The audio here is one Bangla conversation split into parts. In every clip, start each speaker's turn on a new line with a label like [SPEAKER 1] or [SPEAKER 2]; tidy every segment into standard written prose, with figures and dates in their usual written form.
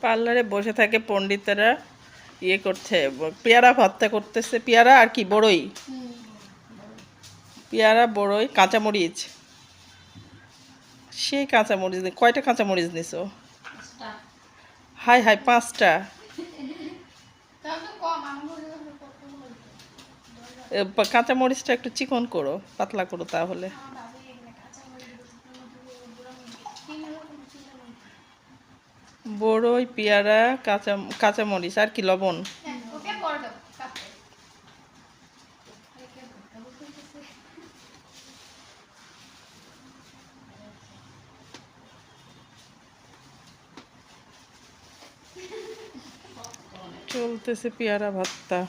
[SPEAKER 1] পার্লারে বসে থাকে পণ্ডিতেরা, ইয়ে করছে, পেয়ারা ভর্তা করতেছে। পেয়ারা আর কি, বড়ই, পেয়ারা, বড়ই, কাঁচামরিচ। সেই কাঁচামরিচ, কয়টা কাঁচামরিচ নিছো? হাই হাই, 5টা। কাঁচামরিচটা একটু চিকন করো, পাতলা করো তাহলে। বড়ই, পেয়ারা, কাঁচামরিচ আর কি, লবণ। চলতেছে পেয়ারা ভর্তা।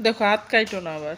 [SPEAKER 1] দেখো, হাত কাইটো না আবার।